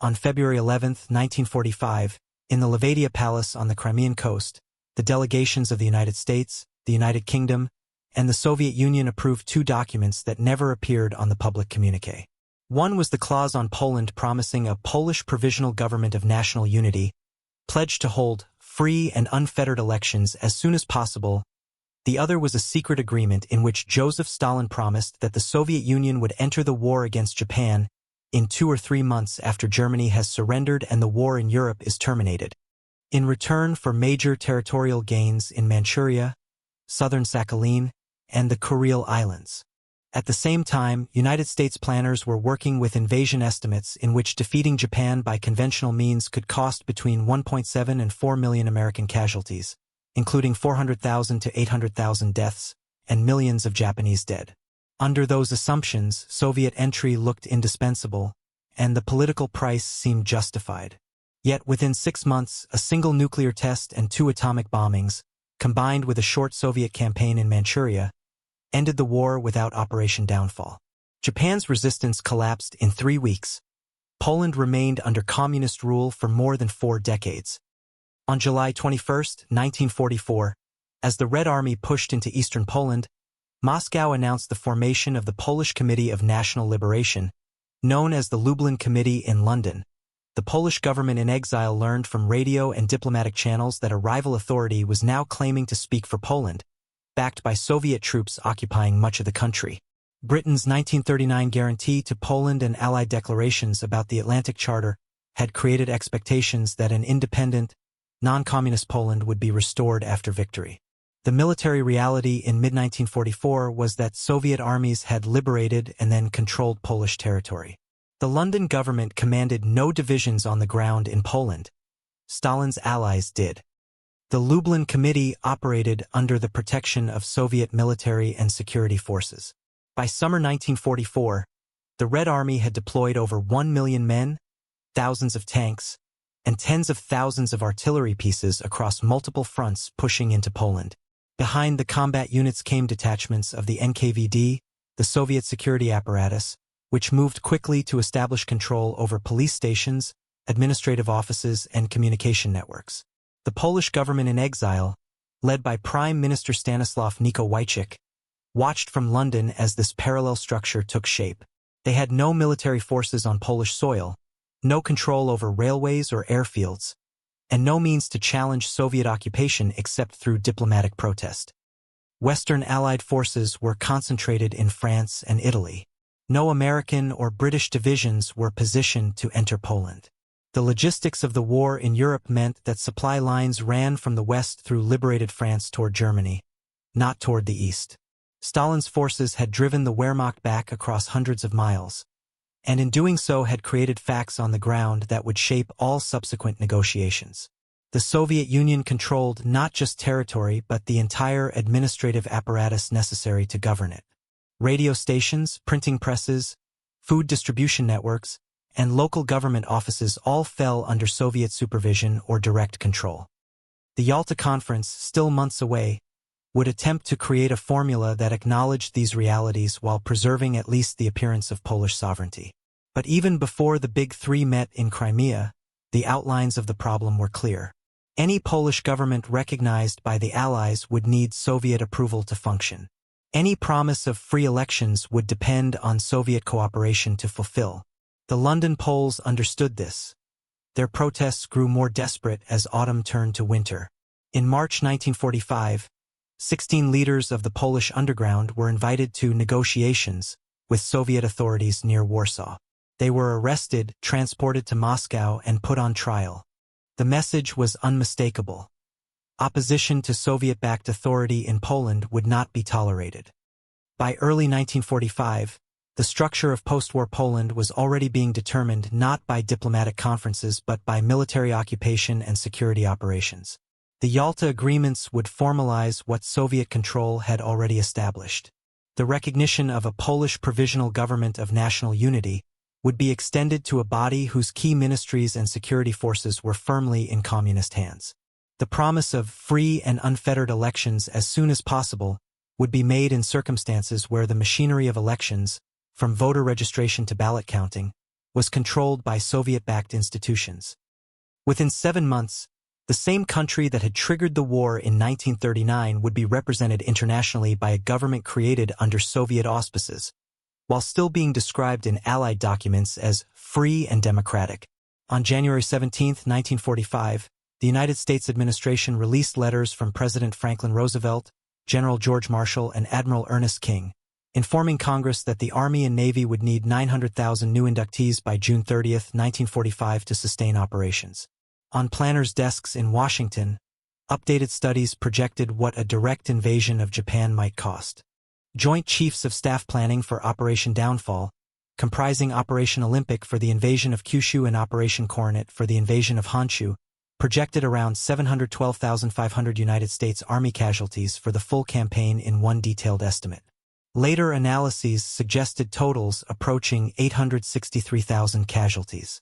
On February 11, 1945, in the Livadia Palace on the Crimean coast, the delegations of the United States, the United Kingdom, and the Soviet Union approved two documents that never appeared on the public communiqué. One was the clause on Poland promising a Polish provisional government of national unity, pledged to hold free and unfettered elections as soon as possible. The other was a secret agreement in which Joseph Stalin promised that the Soviet Union would enter the war against Japan in 2 or 3 months after Germany has surrendered and the war in Europe is terminated, in return for major territorial gains in Manchuria, southern Sakhalin, and the Kuril Islands. At the same time, United States planners were working with invasion estimates in which defeating Japan by conventional means could cost between 1.7 and 4 million American casualties, including 400,000 to 800,000 deaths and millions of Japanese dead. Under those assumptions, Soviet entry looked indispensable, and the political price seemed justified. Yet within 6 months, a single nuclear test and 2 atomic bombings, combined with a short Soviet campaign in Manchuria, ended the war without Operation Downfall. Japan's resistance collapsed in 3 weeks. Poland remained under communist rule for more than 4 decades. On July 21, 1944, as the Red Army pushed into eastern Poland, Moscow announced the formation of the Polish Committee of National Liberation, known as the Lublin Committee in London. The Polish government in exile learned from radio and diplomatic channels that a rival authority was now claiming to speak for Poland, backed by Soviet troops occupying much of the country. Britain's 1939 guarantee to Poland and Allied declarations about the Atlantic Charter had created expectations that an independent, non-communist Poland would be restored after victory. The military reality in mid-1944 was that Soviet armies had liberated and then controlled Polish territory. The London government commanded no divisions on the ground in Poland. Stalin's allies did. The Lublin Committee operated under the protection of Soviet military and security forces. By summer 1944, the Red Army had deployed over 1 million men, thousands of tanks, and tens of thousands of artillery pieces across multiple fronts pushing into Poland. Behind the combat units came detachments of the NKVD, the Soviet security apparatus, which moved quickly to establish control over police stations, administrative offices, and communication networks. The Polish government in exile, led by Prime Minister Stanislaw Wojciech, watched from London as this parallel structure took shape. They had no military forces on Polish soil, no control over railways or airfields, and no means to challenge Soviet occupation except through diplomatic protest. Western Allied forces were concentrated in France and Italy. No American or British divisions were positioned to enter Poland. The logistics of the war in Europe meant that supply lines ran from the west through liberated France toward Germany, not toward the east. Stalin's forces had driven the Wehrmacht back across hundreds of miles, and in doing so had created facts on the ground that would shape all subsequent negotiations. The Soviet Union controlled not just territory but the entire administrative apparatus necessary to govern it. Radio stations, printing presses, food distribution networks, and local government offices all fell under Soviet supervision or direct control. The Yalta Conference, still months away, would attempt to create a formula that acknowledged these realities while preserving at least the appearance of Polish sovereignty. But even before the Big Three met in Crimea, the outlines of the problem were clear. Any Polish government recognized by the Allies would need Soviet approval to function. Any promise of free elections would depend on Soviet cooperation to fulfill. The London Poles understood this. Their protests grew more desperate as autumn turned to winter. In March 1945, 16 leaders of the Polish underground were invited to negotiations with Soviet authorities near Warsaw. They were arrested, transported to Moscow, and put on trial. The message was unmistakable. Opposition to Soviet-backed authority in Poland would not be tolerated. By early 1945, the structure of post-war Poland was already being determined not by diplomatic conferences but by military occupation and security operations. The Yalta agreements would formalize what Soviet control had already established. The recognition of a Polish provisional government of national unity would be extended to a body whose key ministries and security forces were firmly in communist hands. The promise of free and unfettered elections as soon as possible would be made in circumstances where the machinery of elections, from voter registration to ballot counting, was controlled by Soviet-backed institutions. Within 7 months, the same country that had triggered the war in 1939 would be represented internationally by a government created under Soviet auspices, while still being described in Allied documents as free and democratic. On January 17, 1945, the United States administration released letters from President Franklin Roosevelt, General George Marshall, and Admiral Ernest King, informing Congress that the Army and Navy would need 900,000 new inductees by June 30, 1945 to sustain operations. On planners' desks in Washington, updated studies projected what a direct invasion of Japan might cost. Joint Chiefs of Staff planning for Operation Downfall, comprising Operation Olympic for the invasion of Kyushu and Operation Coronet for the invasion of Honshu, projected around 712,500 United States Army casualties for the full campaign in one detailed estimate. Later analyses suggested totals approaching 863,000 casualties.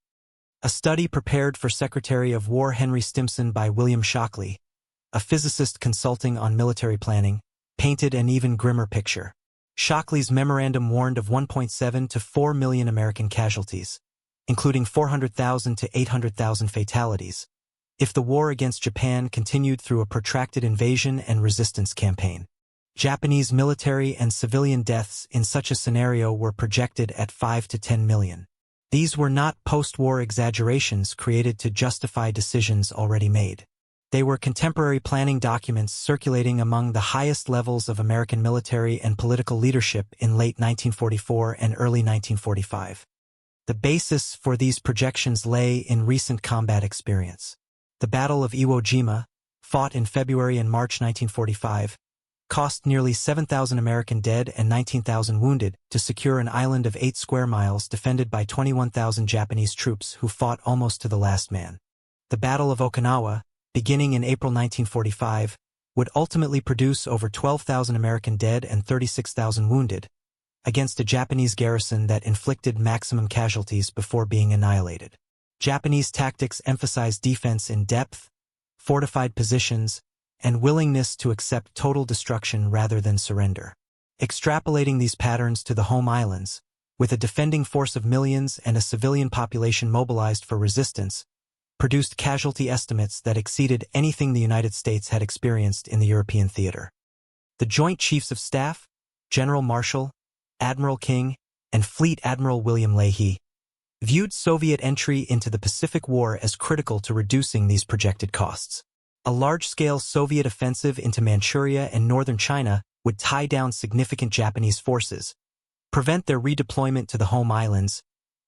A study prepared for Secretary of War Henry Stimson by William Shockley, a physicist consulting on military planning, painted an even grimmer picture. Shockley's memorandum warned of 1.7 to 4 million American casualties, including 400,000 to 800,000 fatalities, if the war against Japan continued through a protracted invasion and resistance campaign. Japanese military and civilian deaths in such a scenario were projected at 5 to 10 million. These were not post-war exaggerations created to justify decisions already made. They were contemporary planning documents circulating among the highest levels of American military and political leadership in late 1944 and early 1945. The basis for these projections lay in recent combat experience. The Battle of Iwo Jima, fought in February and March 1945, cost nearly 7,000 American dead and 19,000 wounded to secure an island of 8 square miles defended by 21,000 Japanese troops who fought almost to the last man. The Battle of Okinawa, beginning in April 1945, would ultimately produce over 12,000 American dead and 36,000 wounded, against a Japanese garrison that inflicted maximum casualties before being annihilated. Japanese tactics emphasized defense in depth, fortified positions, and willingness to accept total destruction rather than surrender. Extrapolating these patterns to the home islands, with a defending force of millions and a civilian population mobilized for resistance, produced casualty estimates that exceeded anything the United States had experienced in the European theater. The Joint Chiefs of Staff, General Marshall, Admiral King, and Fleet Admiral William Leahy, viewed Soviet entry into the Pacific War as critical to reducing these projected costs. A large-scale Soviet offensive into Manchuria and northern China would tie down significant Japanese forces, prevent their redeployment to the home islands,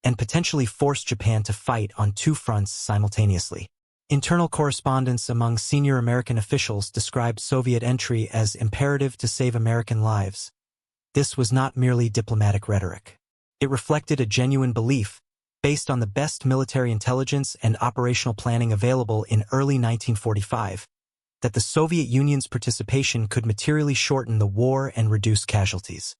and potentially force Japan to fight on 2 fronts simultaneously. Internal correspondence among senior American officials described Soviet entry as imperative to save American lives. This was not merely diplomatic rhetoric. It reflected a genuine belief, based on the best military intelligence and operational planning available in early 1945, that the Soviet Union's participation could materially shorten the war and reduce casualties.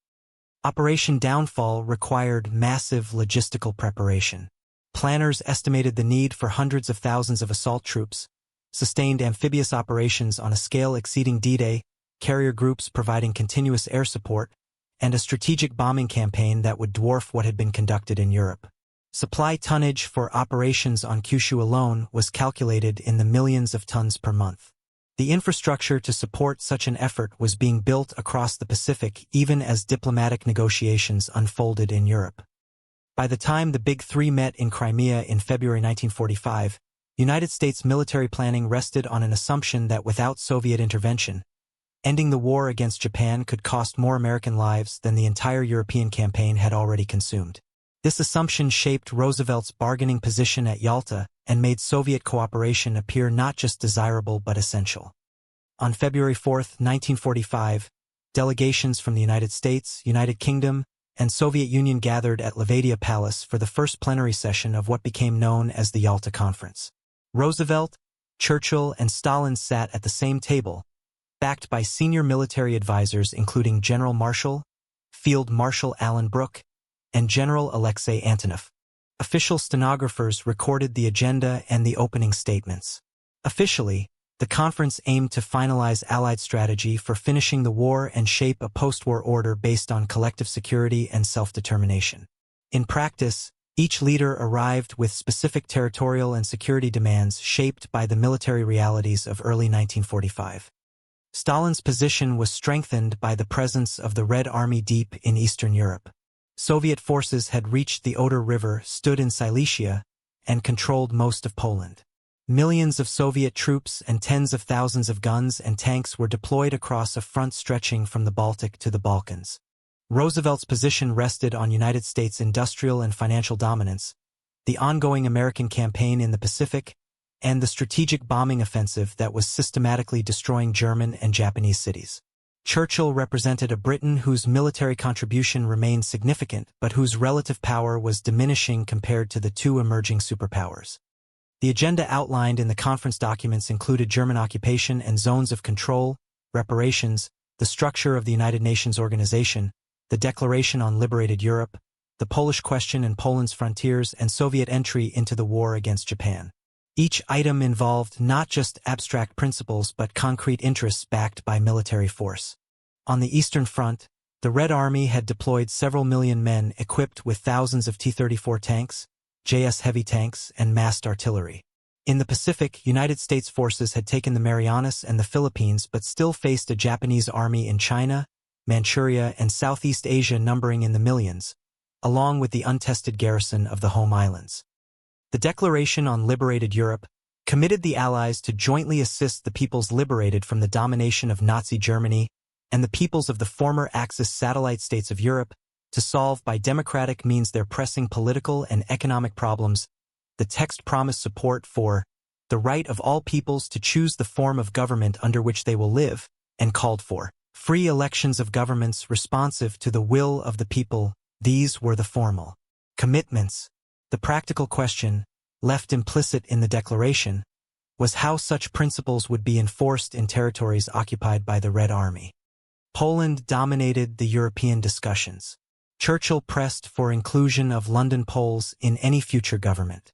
Operation Downfall required massive logistical preparation. Planners estimated the need for hundreds of thousands of assault troops, sustained amphibious operations on a scale exceeding D-Day, carrier groups providing continuous air support, and a strategic bombing campaign that would dwarf what had been conducted in Europe. Supply tonnage for operations on Kyushu alone was calculated in the millions of tons per month. The infrastructure to support such an effort was being built across the Pacific even as diplomatic negotiations unfolded in Europe. By the time the Big Three met in Crimea in February 1945, United States military planning rested on an assumption that without Soviet intervention, ending the war against Japan could cost more American lives than the entire European campaign had already consumed. This assumption shaped Roosevelt's bargaining position at Yalta and made Soviet cooperation appear not just desirable but essential. On February 4, 1945, delegations from the United States, United Kingdom, and Soviet Union gathered at Livadia Palace for the first plenary session of what became known as the Yalta Conference. Roosevelt, Churchill, and Stalin sat at the same table, backed by senior military advisors including General Marshall, Field Marshal Alan Brooke, and General Alexei Antonov. Official stenographers recorded the agenda and the opening statements. Officially, the conference aimed to finalize Allied strategy for finishing the war and shape a post-war order based on collective security and self-determination. In practice, Each leader arrived with specific territorial and security demands shaped by the military realities of early 1945. Stalin's position was strengthened by the presence of the Red Army deep in Eastern Europe. Soviet forces had reached the Oder River, stood in Silesia, and controlled most of Poland. Millions of Soviet troops and tens of thousands of guns and tanks were deployed across a front stretching from the Baltic to the Balkans. Roosevelt's position rested on United States industrial and financial dominance, the ongoing American campaign in the Pacific, and the strategic bombing offensive that was systematically destroying German and Japanese cities. Churchill represented a Britain whose military contribution remained significant but whose relative power was diminishing compared to the two emerging superpowers. The agenda outlined in the conference documents included German occupation and zones of control, reparations, the structure of the United Nations Organization, the Declaration on Liberated Europe, the Polish question and Poland's frontiers, and Soviet entry into the war against Japan. Each item involved not just abstract principles but concrete interests backed by military force. On the Eastern Front, the Red Army had deployed several million men equipped with thousands of T-34 tanks, JS heavy tanks, and massed artillery. In the Pacific, United States forces had taken the Marianas and the Philippines but still faced a Japanese army in China, Manchuria, and Southeast Asia numbering in the millions, along with the untested garrison of the home islands. The Declaration on Liberated Europe committed the Allies to jointly assist the peoples liberated from the domination of Nazi Germany and the peoples of the former Axis satellite states of Europe to solve by democratic means their pressing political and economic problems. The text promised support for the right of all peoples to choose the form of government under which they will live, and called for free elections of governments responsive to the will of the people. These were the formal commitments. The practical question, left implicit in the declaration, was how such principles would be enforced in territories occupied by the Red Army. Poland dominated the European discussions. Churchill pressed for inclusion of London Poles in any future government.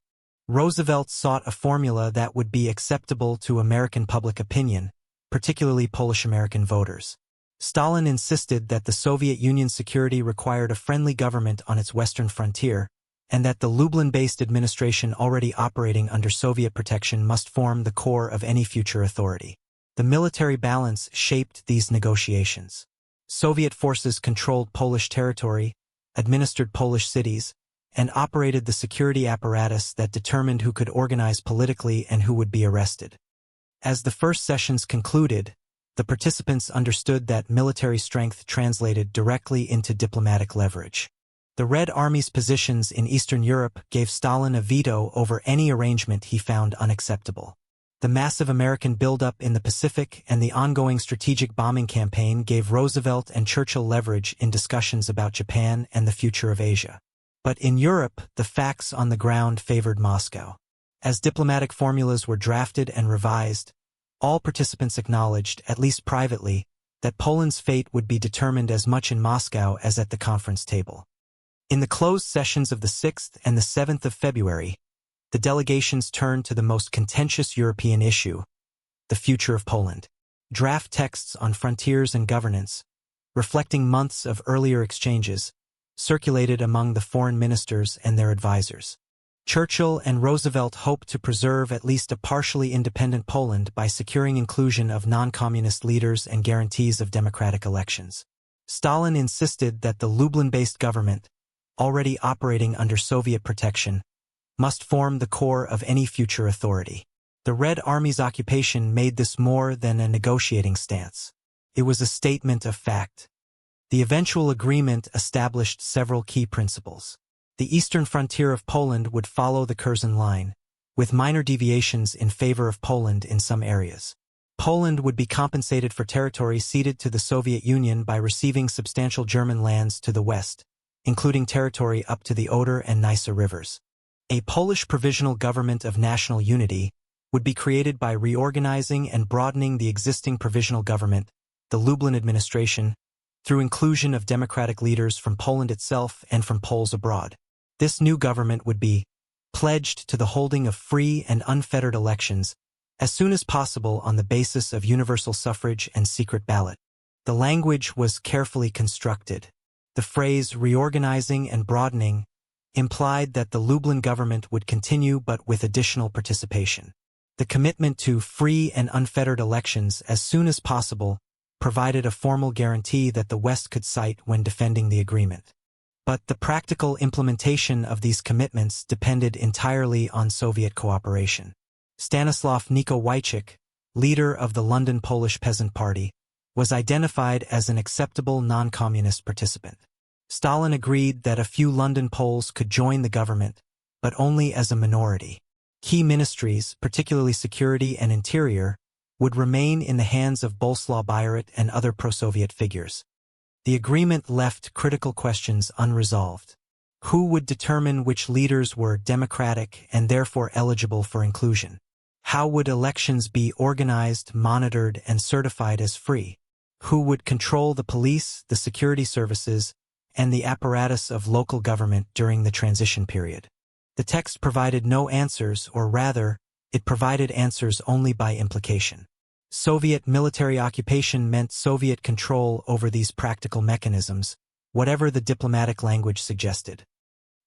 Roosevelt sought a formula that would be acceptable to American public opinion, particularly Polish-American voters. Stalin insisted that the Soviet Union's security required a friendly government on its western frontier, and that the Lublin-based administration already operating under Soviet protection must form the core of any future authority. The military balance shaped these negotiations. Soviet forces controlled Polish territory, administered Polish cities, and operated the security apparatus that determined who could organize politically and who would be arrested. As the first sessions concluded, the participants understood that military strength translated directly into diplomatic leverage. The Red Army's positions in Eastern Europe gave Stalin a veto over any arrangement he found unacceptable. The massive American buildup in the Pacific and the ongoing strategic bombing campaign gave Roosevelt and Churchill leverage in discussions about Japan and the future of Asia. But in Europe, the facts on the ground favored Moscow. As diplomatic formulas were drafted and revised, all participants acknowledged, at least privately, that Poland's fate would be determined as much in Moscow as at the conference table. In the closed sessions of the 6th and the 7th of February, the delegations turned to the most contentious European issue, the future of Poland. Draft texts on frontiers and governance, reflecting months of earlier exchanges, circulated among the foreign ministers and their advisors. Churchill and Roosevelt hoped to preserve at least a partially independent Poland by securing inclusion of non-communist leaders and guarantees of democratic elections. Stalin insisted that the Lublin-based government, already operating under Soviet protection, must form the core of any future authority. The Red Army's occupation made this more than a negotiating stance. It was a statement of fact. The eventual agreement established several key principles. The eastern frontier of Poland would follow the Curzon Line, with minor deviations in favor of Poland in some areas. Poland would be compensated for territory ceded to the Soviet Union by receiving substantial German lands to the west, including territory up to the Oder and Nysa rivers. A Polish provisional government of national unity would be created by reorganizing and broadening the existing provisional government, the Lublin administration, through inclusion of democratic leaders from Poland itself and from Poles abroad. This new government would be pledged to the holding of free and unfettered elections as soon as possible on the basis of universal suffrage and secret ballot. The language was carefully constructed. The phrase reorganizing and broadening implied that the Lublin government would continue but with additional participation. The commitment to free and unfettered elections as soon as possible provided a formal guarantee that the West could cite when defending the agreement. But the practical implementation of these commitments depended entirely on Soviet cooperation. Stanislav Nikowajczyk, leader of the London Polish Peasant Party, was identified as an acceptable non-communist participant. Stalin agreed that a few London Poles could join the government, but only as a minority. Key ministries, particularly Security and Interior, would remain in the hands of Boleslaw Bierut and other pro-Soviet figures. The agreement left critical questions unresolved. Who would determine which leaders were democratic and therefore eligible for inclusion? How would elections be organized, monitored, and certified as free? Who would control the police, the security services, and the apparatus of local government during the transition period? The text provided no answers, or rather, it provided answers only by implication. Soviet military occupation meant Soviet control over these practical mechanisms, whatever the diplomatic language suggested.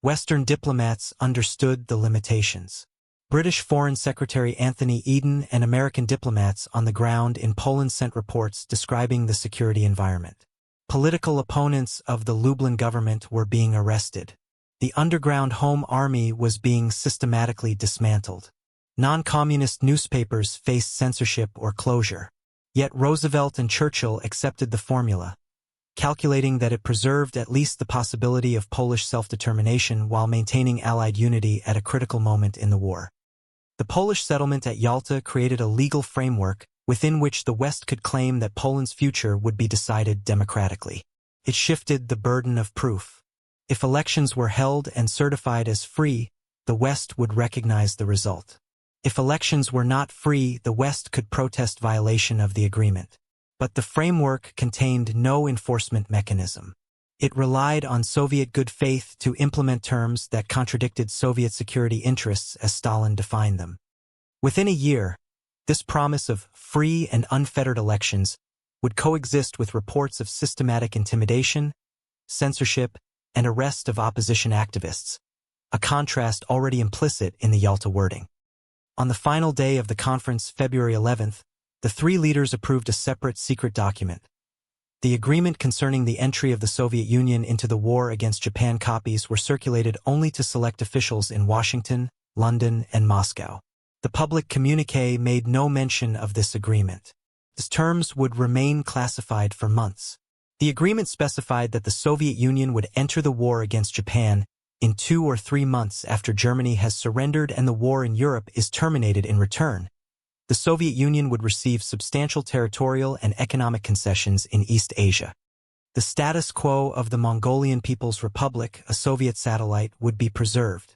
Western diplomats understood the limitations. British Foreign Secretary Anthony Eden and American diplomats on the ground in Poland sent reports describing the security environment. Political opponents of the Lublin government were being arrested. The underground Home Army was being systematically dismantled. Non-communist newspapers faced censorship or closure. Yet Roosevelt and Churchill accepted the formula, calculating that it preserved at least the possibility of Polish self-determination while maintaining Allied unity at a critical moment in the war. The Polish settlement at Yalta created a legal framework within which the West could claim that Poland's future would be decided democratically. It shifted the burden of proof. If elections were held and certified as free, the West would recognize the result. If elections were not free, the West could protest violation of the agreement. But the framework contained no enforcement mechanism. It relied on Soviet good faith to implement terms that contradicted Soviet security interests as Stalin defined them. Within a year, this promise of free and unfettered elections would coexist with reports of systematic intimidation, censorship, and arrest of opposition activists, a contrast already implicit in the Yalta wording. On the final day of the conference, February 11th, the three leaders approved a separate secret document. The agreement concerning the entry of the Soviet Union into the war against Japan. Copies were circulated only to select officials in Washington, London, and Moscow. The public communiqué made no mention of this agreement. Its terms would remain classified for months. The agreement specified that the Soviet Union would enter the war against Japan in 2 or 3 months after Germany has surrendered and the war in Europe is terminated. In return, the Soviet Union would receive substantial territorial and economic concessions in East Asia. The status quo of the Mongolian People's Republic, a Soviet satellite, would be preserved.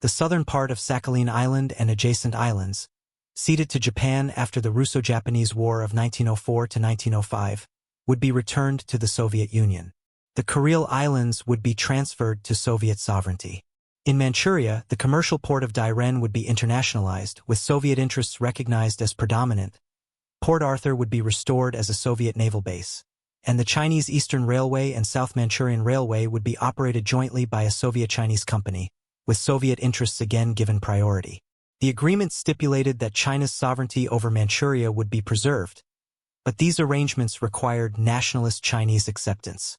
The southern part of Sakhalin Island and adjacent islands, ceded to Japan after the Russo-Japanese War of 1904 to 1905, would be returned to the Soviet Union. The Kuril Islands would be transferred to Soviet sovereignty. In Manchuria, the commercial port of Dairen would be internationalized, with Soviet interests recognized as predominant. Port Arthur would be restored as a Soviet naval base, and the Chinese Eastern Railway and South Manchurian Railway would be operated jointly by a Soviet-Chinese company, with Soviet interests again given priority. The agreement stipulated that China's sovereignty over Manchuria would be preserved, but these arrangements required nationalist Chinese acceptance.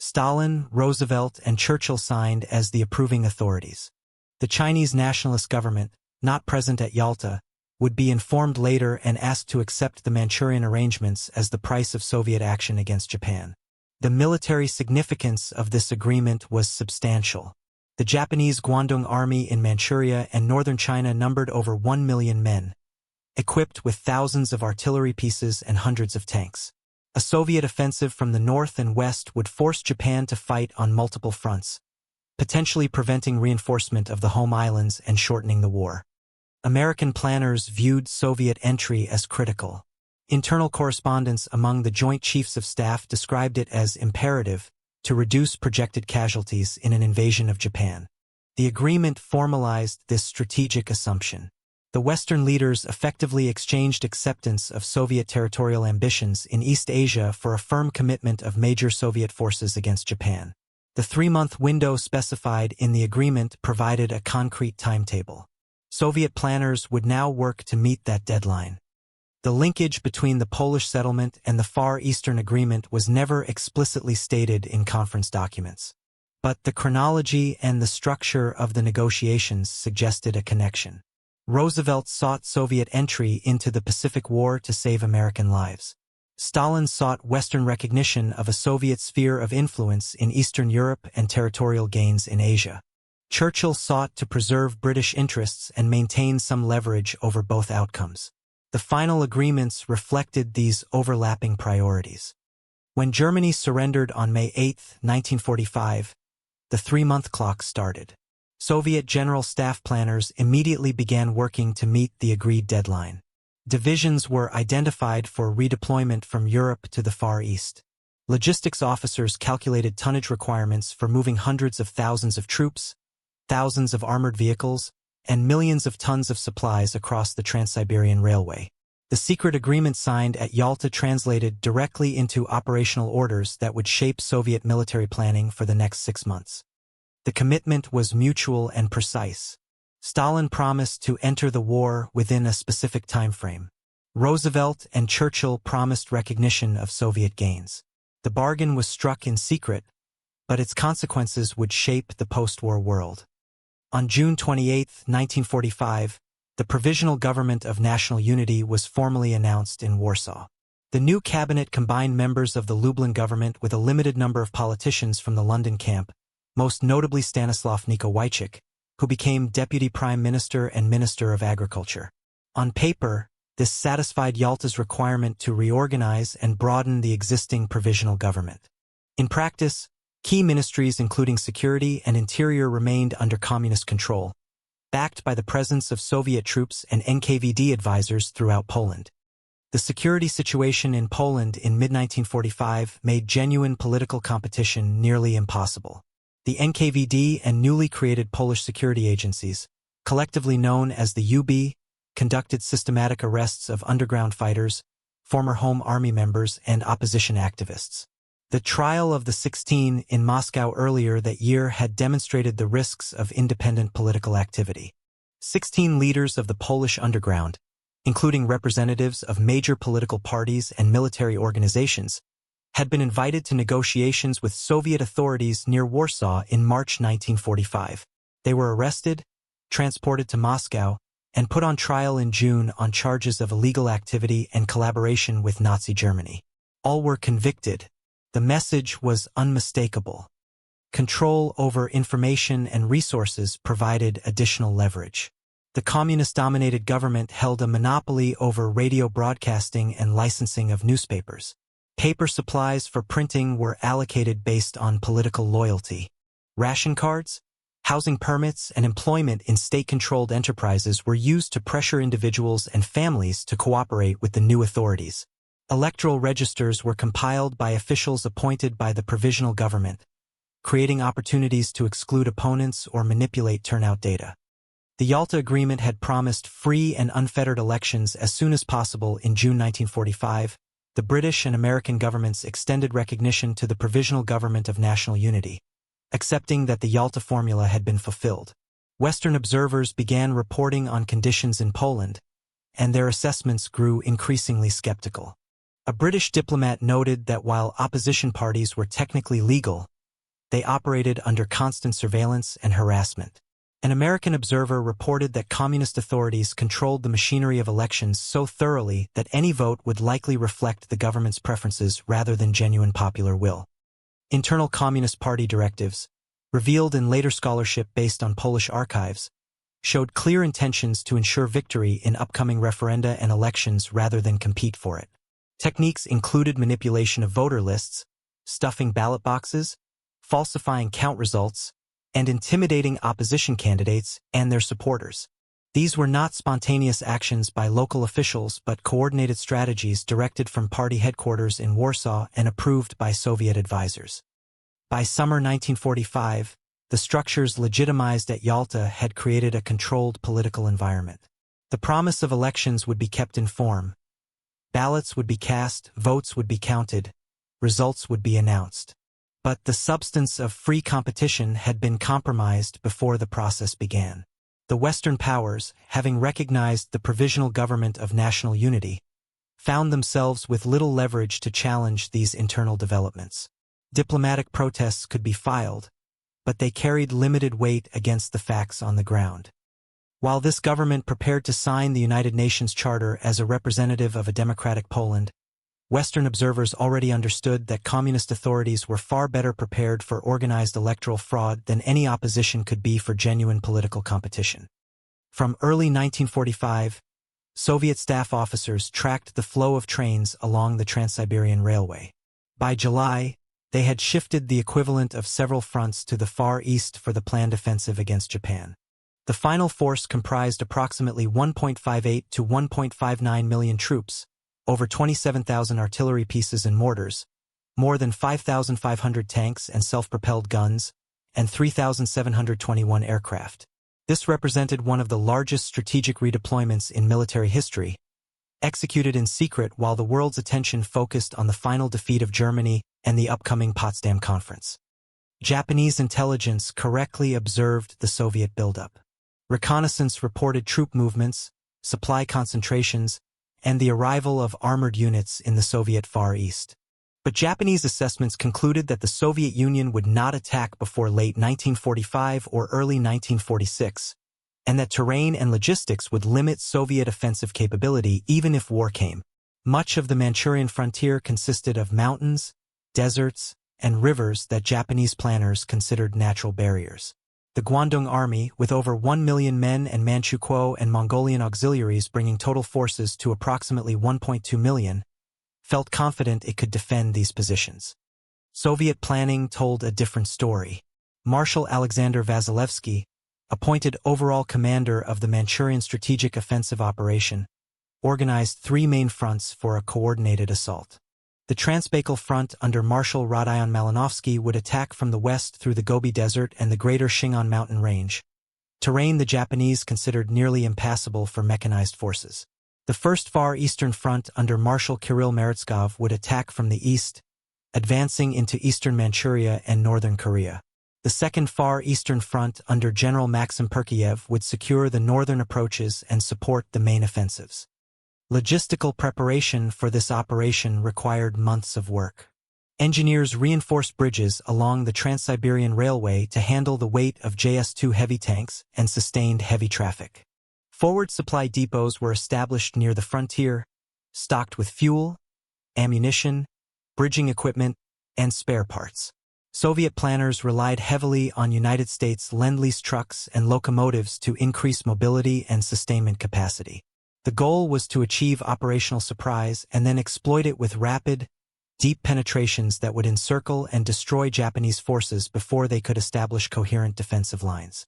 Stalin, Roosevelt, and Churchill signed as the approving authorities. The Chinese nationalist government, not present at Yalta, would be informed later and asked to accept the Manchurian arrangements as the price of Soviet action against Japan. The military significance of this agreement was substantial. The Japanese Guandong Army in Manchuria and northern China numbered over 1 million men, equipped with thousands of artillery pieces and hundreds of tanks. A Soviet offensive from the north and west would force Japan to fight on multiple fronts, potentially preventing reinforcement of the home islands and shortening the war. American planners viewed Soviet entry as critical. Internal correspondence among the Joint Chiefs of Staff described it as imperative to reduce projected casualties in an invasion of Japan. The agreement formalized this strategic assumption. The Western leaders effectively exchanged acceptance of Soviet territorial ambitions in East Asia for a firm commitment of major Soviet forces against Japan. The 3-month window specified in the agreement provided a concrete timetable. Soviet planners would now work to meet that deadline. The linkage between the Polish settlement and the Far Eastern Agreement was never explicitly stated in conference documents. But the chronology and the structure of the negotiations suggested a connection. Roosevelt sought Soviet entry into the Pacific War to save American lives. Stalin sought Western recognition of a Soviet sphere of influence in Eastern Europe and territorial gains in Asia. Churchill sought to preserve British interests and maintain some leverage over both outcomes. The final agreements reflected these overlapping priorities. When Germany surrendered on May 8, 1945, the 3-month clock started. Soviet General Staff planners immediately began working to meet the agreed deadline. Divisions were identified for redeployment from Europe to the Far East. Logistics officers calculated tonnage requirements for moving hundreds of thousands of troops, thousands of armored vehicles, and millions of tons of supplies across the Trans-Siberian Railway. The secret agreement signed at Yalta translated directly into operational orders that would shape Soviet military planning for the next 6 months. The commitment was mutual and precise. Stalin promised to enter the war within a specific time frame. Roosevelt and Churchill promised recognition of Soviet gains. The bargain was struck in secret, but its consequences would shape the post-war world. On June 28, 1945, the Provisional Government of National Unity was formally announced in Warsaw. The new cabinet combined members of the Lublin government with a limited number of politicians from the London camp, most notably Stanislaw Wojciech, who became Deputy Prime Minister and Minister of Agriculture. On paper, this satisfied Yalta's requirement to reorganize and broaden the existing provisional government. In practice, key ministries including Security and Interior remained under communist control, backed by the presence of Soviet troops and NKVD advisors throughout Poland. The security situation in Poland in mid-1945 made genuine political competition nearly impossible. The NKVD and newly created Polish security agencies, collectively known as the UB, conducted systematic arrests of underground fighters, former Home Army members, and opposition activists. The trial of the 16 in Moscow earlier that year had demonstrated the risks of independent political activity. 16 leaders of the Polish underground, including representatives of major political parties and military organizations, had been invited to negotiations with Soviet authorities near Warsaw in March 1945. They were arrested, transported to Moscow, and put on trial in June on charges of illegal activity and collaboration with Nazi Germany. All were convicted. The message was unmistakable. Control over information and resources provided additional leverage. The communist-dominated government held a monopoly over radio broadcasting and licensing of newspapers. Paper supplies for printing were allocated based on political loyalty. Ration cards, housing permits, and employment in state-controlled enterprises were used to pressure individuals and families to cooperate with the new authorities. Electoral registers were compiled by officials appointed by the provisional government, creating opportunities to exclude opponents or manipulate turnout data. The Yalta Agreement had promised free and unfettered elections as soon as possible in June 1945. The British and American governments extended recognition to the Provisional Government of National Unity, accepting that the Yalta formula had been fulfilled. Western observers began reporting on conditions in Poland, and their assessments grew increasingly skeptical. A British diplomat noted that while opposition parties were technically legal, they operated under constant surveillance and harassment. An American observer reported that communist authorities controlled the machinery of elections so thoroughly that any vote would likely reflect the government's preferences rather than genuine popular will. Internal Communist Party directives, revealed in later scholarship based on Polish archives, showed clear intentions to ensure victory in upcoming referenda and elections rather than compete for it. Techniques included manipulation of voter lists, stuffing ballot boxes, falsifying count results, and intimidating opposition candidates and their supporters. These were not spontaneous actions by local officials but coordinated strategies directed from party headquarters in Warsaw and approved by Soviet advisors. By summer 1945, the structures legitimized at Yalta had created a controlled political environment. The promise of elections would be kept in form. Ballots would be cast, votes would be counted, results would be announced. But the substance of free competition had been compromised before the process began. The Western powers, having recognized the Provisional Government of National Unity, found themselves with little leverage to challenge these internal developments. Diplomatic protests could be filed, but they carried limited weight against the facts on the ground. While this government prepared to sign the United Nations Charter as a representative of a democratic Poland, Western observers already understood that communist authorities were far better prepared for organized electoral fraud than any opposition could be for genuine political competition. From early 1945, Soviet staff officers tracked the flow of trains along the Trans-Siberian Railway. By July, they had shifted the equivalent of several fronts to the Far East for the planned offensive against Japan. The final force comprised approximately 1.58 to 1.59 million troops, over 27,000 artillery pieces and mortars, more than 5,500 tanks and self-propelled guns, and 3,721 aircraft. This represented one of the largest strategic redeployments in military history, executed in secret while the world's attention focused on the final defeat of Germany and the upcoming Potsdam Conference. Japanese intelligence correctly observed the Soviet buildup. Reconnaissance reported troop movements, supply concentrations, and the arrival of armored units in the Soviet Far East. But Japanese assessments concluded that the Soviet Union would not attack before late 1945 or early 1946, and that terrain and logistics would limit Soviet offensive capability even if war came. Much of the Manchurian frontier consisted of mountains, deserts, and rivers that Japanese planners considered natural barriers. The Guangdong Army, with over 1 million men and Manchukuo and Mongolian auxiliaries bringing total forces to approximately 1.2 million, felt confident it could defend these positions. Soviet planning told a different story. Marshal Alexander Vasilevsky, appointed overall commander of the Manchurian Strategic Offensive Operation, organized 3 main fronts for a coordinated assault. The Transbaikal Front under Marshal Rodion Malinovsky would attack from the west through the Gobi Desert and the Greater Shingon Mountain Range, terrain the Japanese considered nearly impassable for mechanized forces. The First Far Eastern Front under Marshal Kirill Meretskov would attack from the east, advancing into eastern Manchuria and northern Korea. The Second Far Eastern Front under General Maxim Perkiev would secure the northern approaches and support the main offensives. Logistical preparation for this operation required months of work. Engineers reinforced bridges along the Trans-Siberian Railway to handle the weight of JS-2 heavy tanks and sustained heavy traffic. Forward supply depots were established near the frontier, stocked with fuel, ammunition, bridging equipment, and spare parts. Soviet planners relied heavily on United States Lend-Lease trucks and locomotives to increase mobility and sustainment capacity. The goal was to achieve operational surprise and then exploit it with rapid, deep penetrations that would encircle and destroy Japanese forces before they could establish coherent defensive lines.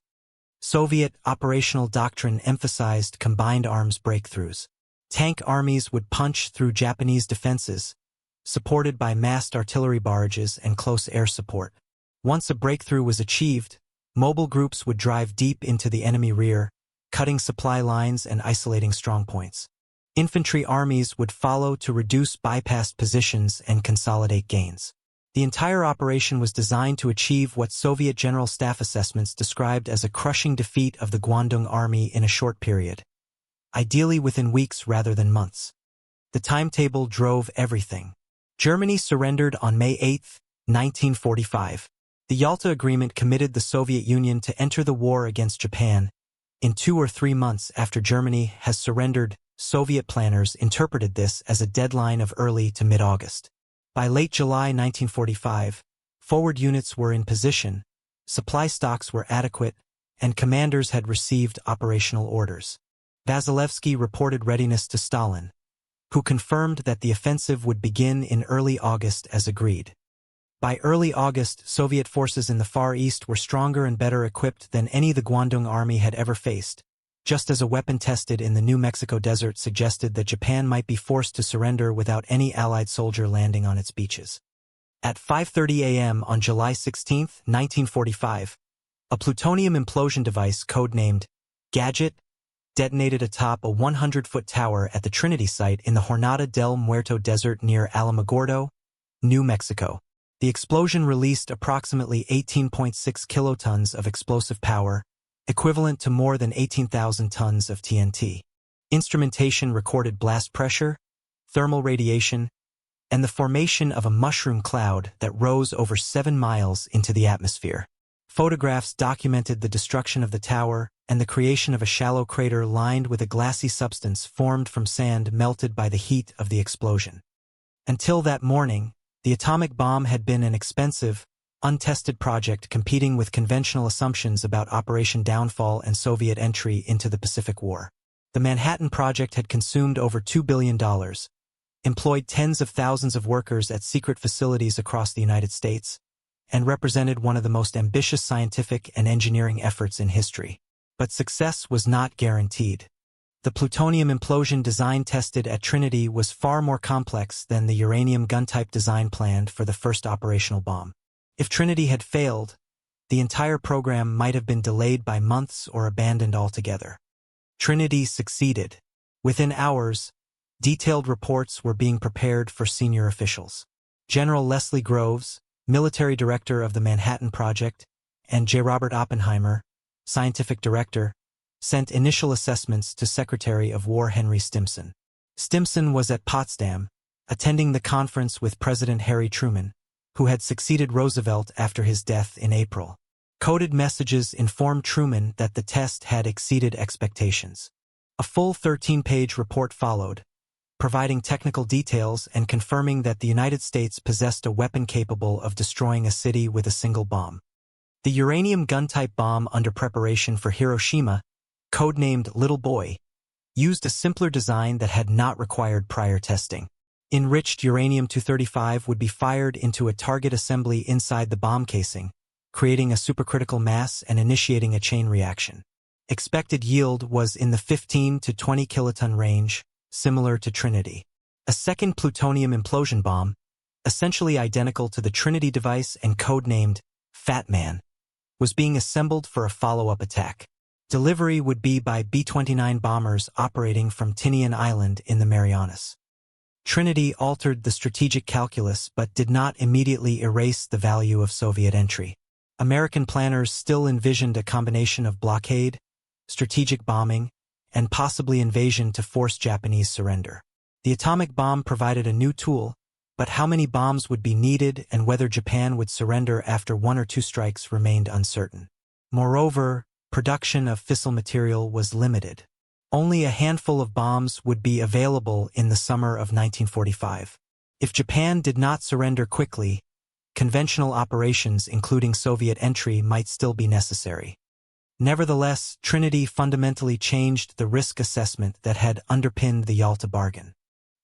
Soviet operational doctrine emphasized combined arms breakthroughs. Tank armies would punch through Japanese defenses, supported by massed artillery barrages and close air support. Once a breakthrough was achieved, mobile groups would drive deep into the enemy rear, cutting supply lines and isolating strongpoints. Infantry armies would follow to reduce bypassed positions and consolidate gains. The entire operation was designed to achieve what Soviet General Staff assessments described as a crushing defeat of the Guangdong Army in a short period, ideally within weeks rather than months. The timetable drove everything. Germany surrendered on May 8, 1945. The Yalta Agreement committed the Soviet Union to enter the war against Japan in 2 or 3 months after Germany has surrendered. Soviet planners interpreted this as a deadline of early to mid-August. By late July 1945, forward units were in position, supply stocks were adequate, and commanders had received operational orders. Vasilevsky reported readiness to Stalin, who confirmed that the offensive would begin in early August as agreed. By early August, Soviet forces in the Far East were stronger and better equipped than any the Guangdong Army had ever faced, just as a weapon tested in the New Mexico desert suggested that Japan might be forced to surrender without any Allied soldier landing on its beaches. At 5:30 a.m. on July 16, 1945, a plutonium implosion device codenamed Gadget detonated atop a 100-foot tower at the Trinity site in the Jornada del Muerto desert near Alamogordo, New Mexico. The explosion released approximately 18.6 kilotons of explosive power, equivalent to more than 18,000 tons of TNT. Instrumentation recorded blast pressure, thermal radiation, and the formation of a mushroom cloud that rose over 7 miles into the atmosphere. Photographs documented the destruction of the tower and the creation of a shallow crater lined with a glassy substance formed from sand melted by the heat of the explosion. Until that morning, the atomic bomb had been an expensive, untested project competing with conventional assumptions about Operation Downfall and Soviet entry into the Pacific War. The Manhattan Project had consumed over $2 billion, employed tens of thousands of workers at secret facilities across the United States, and represented one of the most ambitious scientific and engineering efforts in history. But success was not guaranteed. The plutonium implosion design tested at Trinity was far more complex than the uranium gun-type design planned for the first operational bomb. If Trinity had failed, the entire program might have been delayed by months or abandoned altogether. Trinity succeeded. Within hours, detailed reports were being prepared for senior officials. General Leslie Groves, military director of the Manhattan Project, and J. Robert Oppenheimer, scientific director, sent initial assessments to Secretary of War Henry Stimson. Stimson was at Potsdam, attending the conference with President Harry Truman, who had succeeded Roosevelt after his death in April. Coded messages informed Truman that the test had exceeded expectations. A full 13-page report followed, providing technical details and confirming that the United States possessed a weapon capable of destroying a city with a single bomb. The uranium gun-type bomb under preparation for Hiroshima, codenamed Little Boy, used a simpler design that had not required prior testing. Enriched uranium-235 would be fired into a target assembly inside the bomb casing, creating a supercritical mass and initiating a chain reaction. Expected yield was in the 15 to 20 kiloton range, similar to Trinity. A second plutonium implosion bomb, essentially identical to the Trinity device and codenamed Fat Man, was being assembled for a follow-up attack. Delivery would be by B-29 bombers operating from Tinian Island in the Marianas. Trinity altered the strategic calculus but did not immediately erase the value of Soviet entry. American planners still envisioned a combination of blockade, strategic bombing, and possibly invasion to force Japanese surrender. The atomic bomb provided a new tool, but how many bombs would be needed and whether Japan would surrender after 1 or 2 strikes remained uncertain. Moreover, production of fissile material was limited. Only a handful of bombs would be available in the summer of 1945. If Japan did not surrender quickly, conventional operations including Soviet entry might still be necessary. Nevertheless, Trinity fundamentally changed the risk assessment that had underpinned the Yalta bargain.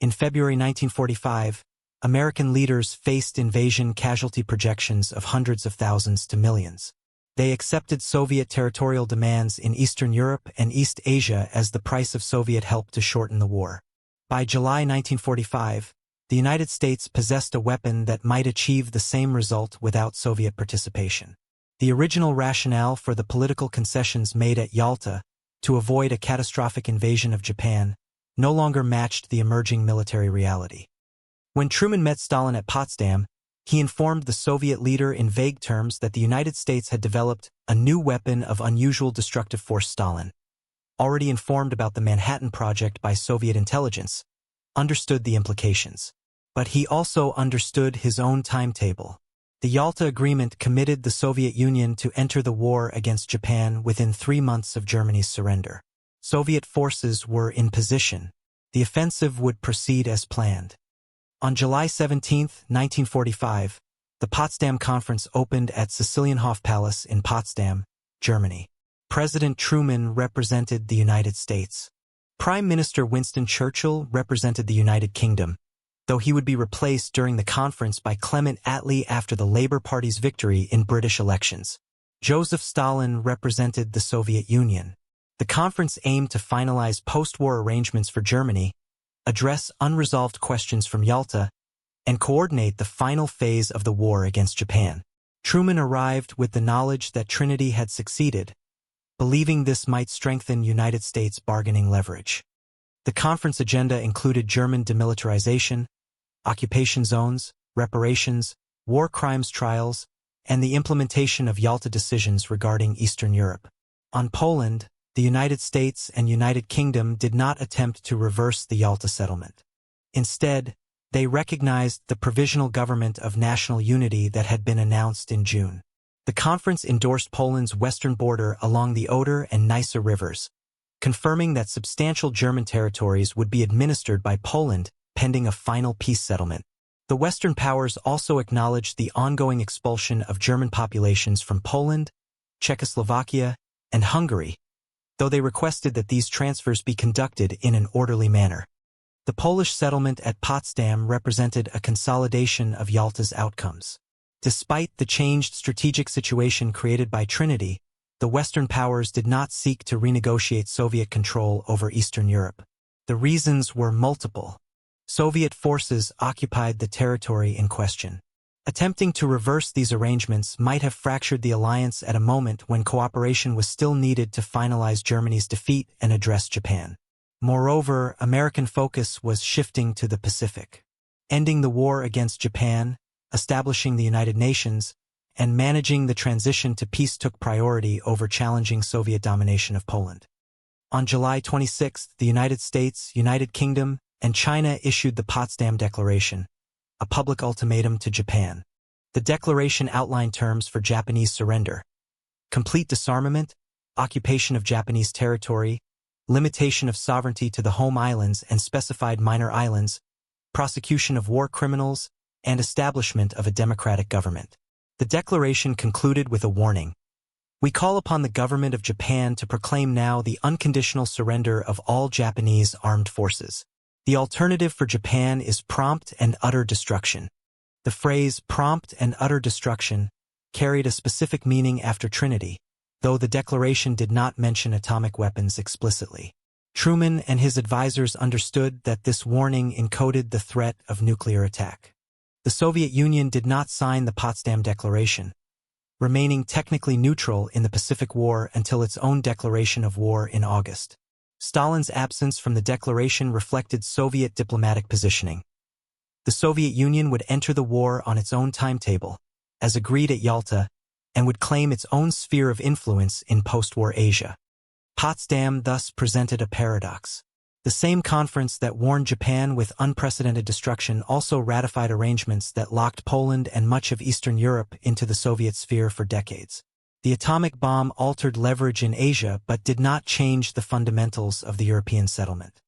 In February 1945, American leaders faced invasion casualty projections of hundreds of thousands to millions. They accepted Soviet territorial demands in Eastern Europe and East Asia as the price of Soviet help to shorten the war. By July 1945, the United States possessed a weapon that might achieve the same result without Soviet participation. The original rationale for the political concessions made at Yalta to avoid a catastrophic invasion of Japan no longer matched the emerging military reality. When Truman met Stalin at Potsdam, he informed the Soviet leader in vague terms that the United States had developed a new weapon of unusual destructive force. Stalin, already informed about the Manhattan Project by Soviet intelligence, understood the implications. But he also understood his own timetable. The Yalta Agreement committed the Soviet Union to enter the war against Japan within 3 months of Germany's surrender. Soviet forces were in position. The offensive would proceed as planned. On July 17, 1945, the Potsdam Conference opened at Sakhalin Palace in Potsdam, Germany. President Truman represented the United States. Prime Minister Winston Churchill represented the United Kingdom, though he would be replaced during the conference by Clement Attlee after the Labour Party's victory in British elections. Joseph Stalin represented the Soviet Union. The conference aimed to finalize post-war arrangements for Germany, address unresolved questions from Yalta, and coordinate the final phase of the war against Japan. Truman arrived with the knowledge that Trinity had succeeded, believing this might strengthen United States bargaining leverage. The conference agenda included German demilitarization, occupation zones, reparations, war crimes trials, and the implementation of Yalta decisions regarding Eastern Europe. On Poland, the United States and United Kingdom did not attempt to reverse the Yalta settlement. Instead, they recognized the Provisional Government of National Unity that had been announced in June. The conference endorsed Poland's western border along the Oder and Nysa rivers, confirming that substantial German territories would be administered by Poland pending a final peace settlement. The Western powers also acknowledged the ongoing expulsion of German populations from Poland, Czechoslovakia, and Hungary, though they requested that these transfers be conducted in an orderly manner. The Polish settlement at Potsdam represented a consolidation of Yalta's outcomes. Despite the changed strategic situation created by Trinity, the Western powers did not seek to renegotiate Soviet control over Eastern Europe. The reasons were multiple. Soviet forces occupied the territory in question. Attempting to reverse these arrangements might have fractured the alliance at a moment when cooperation was still needed to finalize Germany's defeat and address Japan. Moreover, American focus was shifting to the Pacific. Ending the war against Japan, establishing the United Nations, and managing the transition to peace took priority over challenging Soviet domination of Poland. On July 26, the United States, United Kingdom, and China issued the Potsdam Declaration, a public ultimatum to Japan. The declaration outlined terms for Japanese surrender: complete disarmament, occupation of Japanese territory, limitation of sovereignty to the home islands and specified minor islands, prosecution of war criminals, and establishment of a democratic government. The declaration concluded with a warning. We call upon the government of Japan to proclaim now the unconditional surrender of all Japanese armed forces. The alternative for Japan is prompt and utter destruction. The phrase prompt and utter destruction carried a specific meaning after Trinity, though the declaration did not mention atomic weapons explicitly. Truman and his advisors understood that this warning encoded the threat of nuclear attack. The Soviet Union did not sign the Potsdam Declaration, remaining technically neutral in the Pacific War until its own declaration of war in August. Stalin's absence from the declaration reflected Soviet diplomatic positioning. The Soviet Union would enter the war on its own timetable, as agreed at Yalta, and would claim its own sphere of influence in post-war Asia. Potsdam thus presented a paradox. The same conference that warned Japan with unprecedented destruction also ratified arrangements that locked Poland and much of Eastern Europe into the Soviet sphere for decades. The atomic bomb altered leverage in Asia but did not change the fundamentals of the European settlement.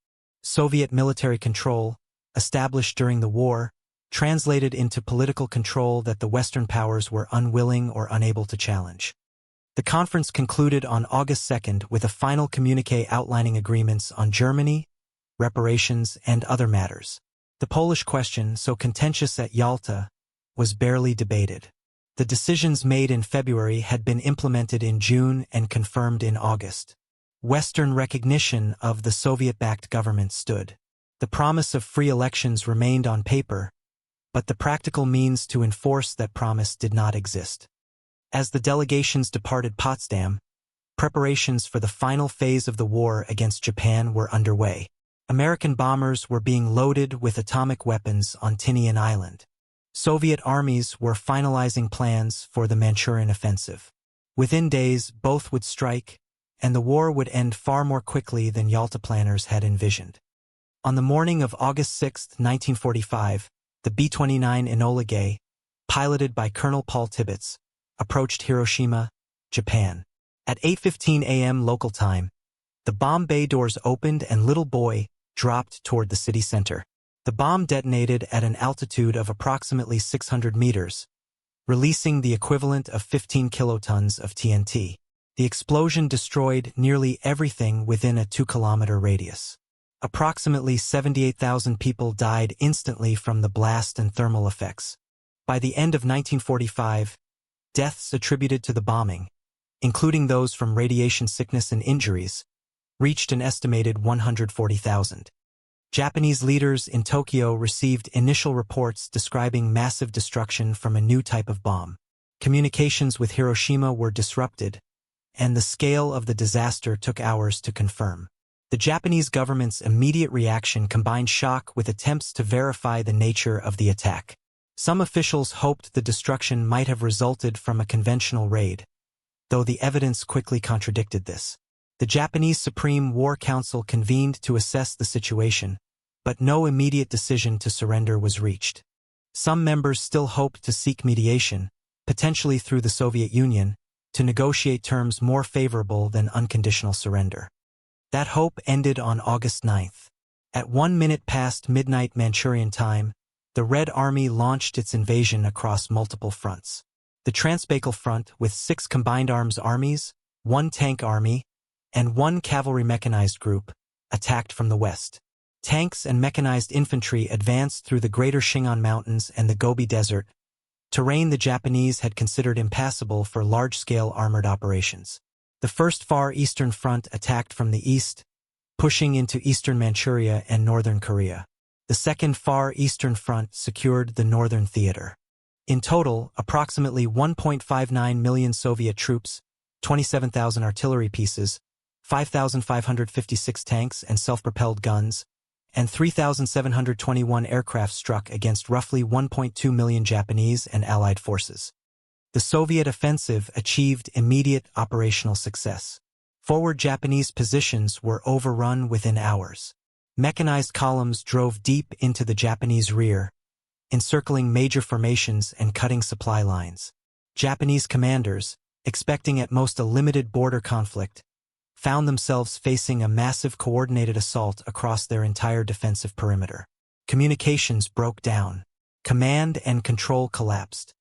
Soviet military control, established during the war, translated into political control that the Western powers were unwilling or unable to challenge. The conference concluded on August 2 with a final communiqué outlining agreements on Germany, reparations, and other matters. The Polish question, so contentious at Yalta, was barely debated. The decisions made in February had been implemented in June and confirmed in August. Western recognition of the Soviet-backed government stood. The promise of free elections remained on paper, but the practical means to enforce that promise did not exist. As the delegations departed Potsdam, preparations for the final phase of the war against Japan were underway. American bombers were being loaded with atomic weapons on Tinian Island. Soviet armies were finalizing plans for the Manchurian offensive. Within days, both would strike, and the war would end far more quickly than Yalta planners had envisioned. On the morning of August 6, 1945, the B-29 Enola Gay, piloted by Colonel Paul Tibbets, approached Hiroshima, Japan. At 8:15 a.m. local time, the bomb bay doors opened and Little Boy dropped toward the city center. The bomb detonated at an altitude of approximately 600 meters, releasing the equivalent of 15 kilotons of TNT. The explosion destroyed nearly everything within a 2-kilometer radius. Approximately 78,000 people died instantly from the blast and thermal effects. By the end of 1945, deaths attributed to the bombing, including those from radiation sickness and injuries, reached an estimated 140,000. Japanese leaders in Tokyo received initial reports describing massive destruction from a new type of bomb. Communications with Hiroshima were disrupted, and the scale of the disaster took hours to confirm. The Japanese government's immediate reaction combined shock with attempts to verify the nature of the attack. Some officials hoped the destruction might have resulted from a conventional raid, though the evidence quickly contradicted this. The Japanese Supreme War Council convened to assess the situation, but no immediate decision to surrender was reached. Some members still hoped to seek mediation, potentially through the Soviet Union, to negotiate terms more favorable than unconditional surrender. That hope ended on August 9th. At 1 minute past midnight Manchurian time, the Red Army launched its invasion across multiple fronts. The Transbaikal Front, with 6 combined arms armies, 1 tank army, and 1 cavalry mechanized group, attacked from the west. Tanks and mechanized infantry advanced through the Greater Shingon Mountains and the Gobi Desert, terrain the Japanese had considered impassable for large-scale armored operations. The First Far Eastern Front attacked from the east, pushing into eastern Manchuria and northern Korea. The Second Far Eastern Front secured the northern theater. In total, approximately 1.59 million Soviet troops, 27,000 artillery pieces, 5,556 tanks and self-propelled guns, and 3,721 aircraft struck against roughly 1.2 million Japanese and Allied forces. The Soviet offensive achieved immediate operational success. Forward Japanese positions were overrun within hours. Mechanized columns drove deep into the Japanese rear, encircling major formations and cutting supply lines. Japanese commanders, expecting at most a limited border conflict, found themselves facing a massive coordinated assault across their entire defensive perimeter. Communications broke down. Command and control collapsed.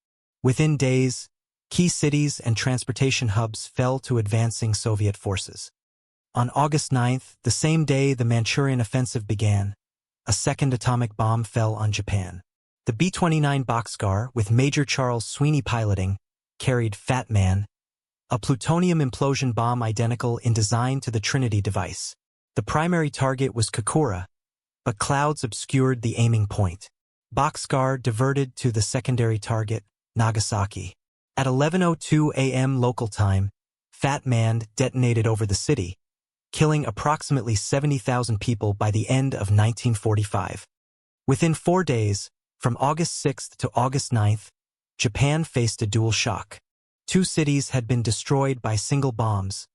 Within days, key cities and transportation hubs fell to advancing Soviet forces. On August 9th, the same day the Manchurian offensive began, a second atomic bomb fell on Japan. The B-29 Boxcar, with Major Charles Sweeney piloting, carried Fat Man, a plutonium implosion bomb identical in design to the Trinity device. The primary target was Kokura, but clouds obscured the aiming point. Boxcar diverted to the secondary target, Nagasaki. At 11:02 a.m. local time, Fat Man detonated over the city, killing approximately 70,000 people by the end of 1945. Within 4 days, from August 6th to August 9th, Japan faced a dual shock. 2 cities had been destroyed by single bombs,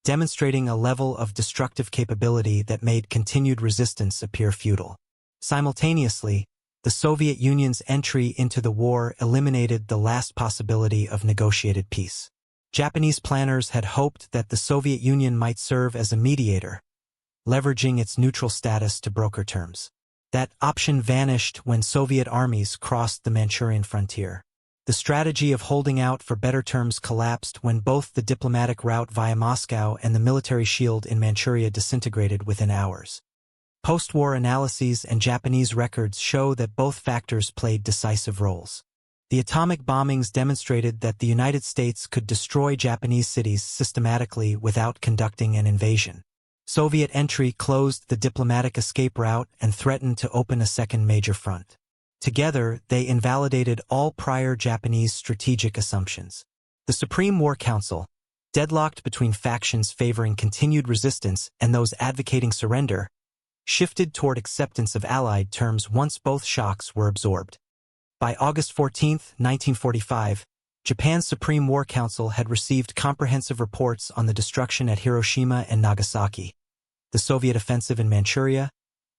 demonstrating a level of destructive capability that made continued resistance appear futile. Simultaneously, the Soviet Union's entry into the war eliminated the last possibility of negotiated peace. Japanese planners had hoped that the Soviet Union might serve as a mediator, leveraging its neutral status to broker terms. That option vanished when Soviet armies crossed the Manchurian frontier. The strategy of holding out for better terms collapsed when both the diplomatic route via Moscow and the military shield in Manchuria disintegrated within hours. Post-war analyses and Japanese records show that both factors played decisive roles. The atomic bombings demonstrated that the United States could destroy Japanese cities systematically without conducting an invasion. Soviet entry closed the diplomatic escape route and threatened to open a second major front. Together, they invalidated all prior Japanese strategic assumptions. The Supreme War Council, deadlocked between factions favoring continued resistance and those advocating surrender, shifted toward acceptance of Allied terms once both shocks were absorbed. By August 14, 1945, Japan's Supreme War Council had received comprehensive reports on the destruction at Hiroshima and Nagasaki, the Soviet offensive in Manchuria,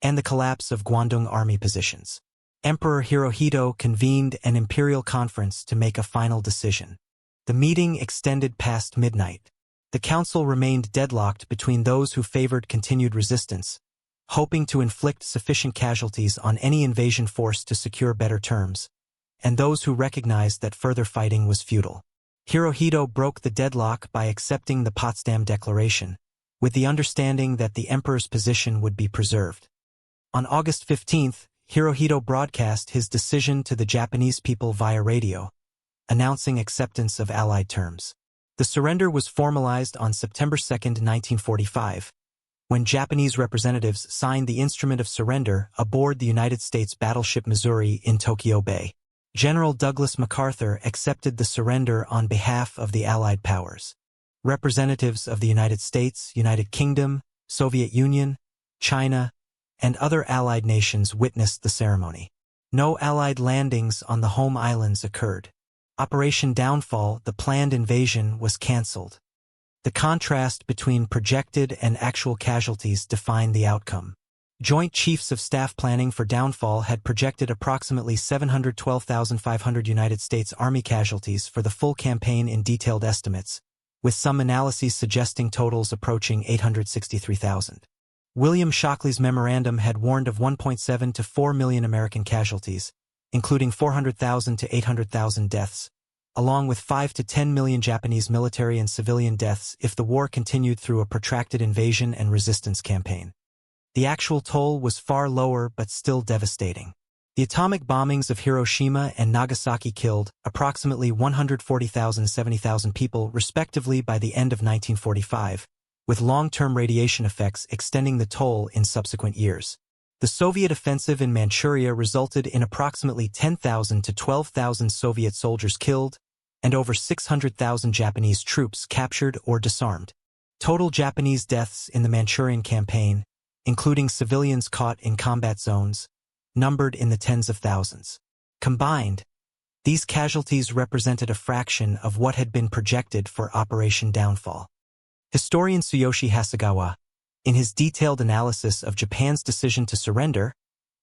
and the collapse of Guangdong Army positions. Emperor Hirohito convened an imperial conference to make a final decision. The meeting extended past midnight. The council remained deadlocked between those who favored continued resistance, hoping to inflict sufficient casualties on any invasion force to secure better terms, and those who recognized that further fighting was futile. Hirohito broke the deadlock by accepting the Potsdam Declaration, with the understanding that the emperor's position would be preserved. On August 15th, Hirohito broadcast his decision to the Japanese people via radio, announcing acceptance of Allied terms. The surrender was formalized on September 2, 1945, when Japanese representatives signed the instrument of surrender aboard the United States battleship Missouri in Tokyo Bay. General Douglas MacArthur accepted the surrender on behalf of the Allied powers. Representatives of the United States, United Kingdom, Soviet Union, China, and other Allied nations witnessed the ceremony. No Allied landings on the home islands occurred. Operation Downfall, the planned invasion, was cancelled. The contrast between projected and actual casualties defined the outcome. Joint Chiefs of Staff planning for Downfall had projected approximately 712,500 United States Army casualties for the full campaign in detailed estimates, with some analyses suggesting totals approaching 863,000. William Shockley's memorandum had warned of 1.7 to 4 million American casualties, including 400,000 to 800,000 deaths, along with 5 to 10 million Japanese military and civilian deaths if the war continued through a protracted invasion and resistance campaign. The actual toll was far lower but still devastating. The atomic bombings of Hiroshima and Nagasaki killed approximately 140,000 and 70,000 people respectively by the end of 1945, with long-term radiation effects extending the toll in subsequent years. The Soviet offensive in Manchuria resulted in approximately 10,000 to 12,000 Soviet soldiers killed and over 600,000 Japanese troops captured or disarmed. Total Japanese deaths in the Manchurian campaign, including civilians caught in combat zones, numbered in the tens of thousands. Combined, these casualties represented a fraction of what had been projected for Operation Downfall. Historian Tsuyoshi Hasegawa, in his detailed analysis of Japan's decision to surrender,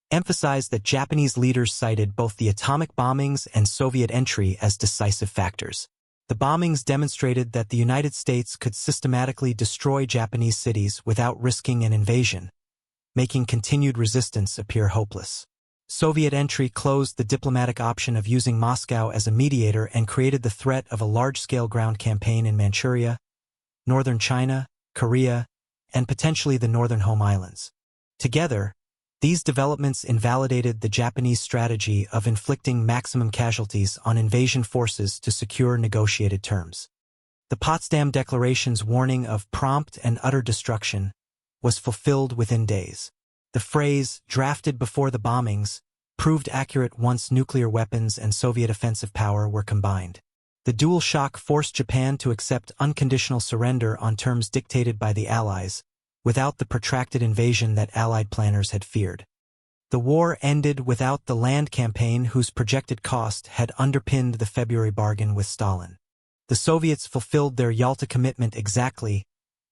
emphasized that Japanese leaders cited both the atomic bombings and Soviet entry as decisive factors. The bombings demonstrated that the United States could systematically destroy Japanese cities without risking an invasion, making continued resistance appear hopeless. Soviet entry closed the diplomatic option of using Moscow as a mediator and created the threat of a large-scale ground campaign in Manchuria, northern China, Korea, and potentially the northern home islands. Together, these developments invalidated the Japanese strategy of inflicting maximum casualties on invasion forces to secure negotiated terms. The Potsdam Declaration's warning of prompt and utter destruction was fulfilled within days. The phrase, drafted before the bombings, proved accurate once nuclear weapons and Soviet offensive power were combined. The dual shock forced Japan to accept unconditional surrender on terms dictated by the Allies, without the protracted invasion that Allied planners had feared. The war ended without the land campaign whose projected cost had underpinned the February bargain with Stalin. The Soviets fulfilled their Yalta commitment exactly,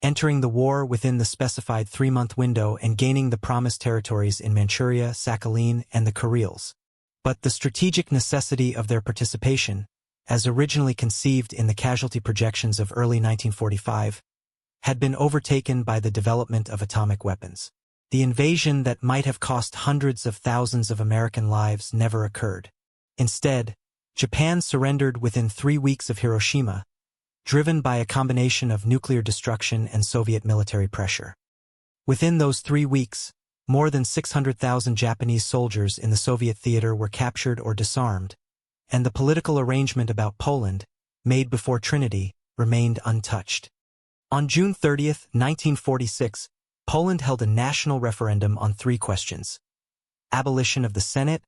entering the war within the specified 3-month window and gaining the promised territories in Manchuria, Sakhalin, and the Kurils. But the strategic necessity of their participation, as originally conceived in the casualty projections of early 1945, had been overtaken by the development of atomic weapons. The invasion that might have cost hundreds of thousands of American lives never occurred. Instead, Japan surrendered within 3 weeks of Hiroshima, driven by a combination of nuclear destruction and Soviet military pressure. Within those 3 weeks, more than 600,000 Japanese soldiers in the Soviet theater were captured or disarmed, and the political arrangement about Poland, made before Trinity, remained untouched. On June 30, 1946, Poland held a national referendum on 3 questions: abolition of the Senate,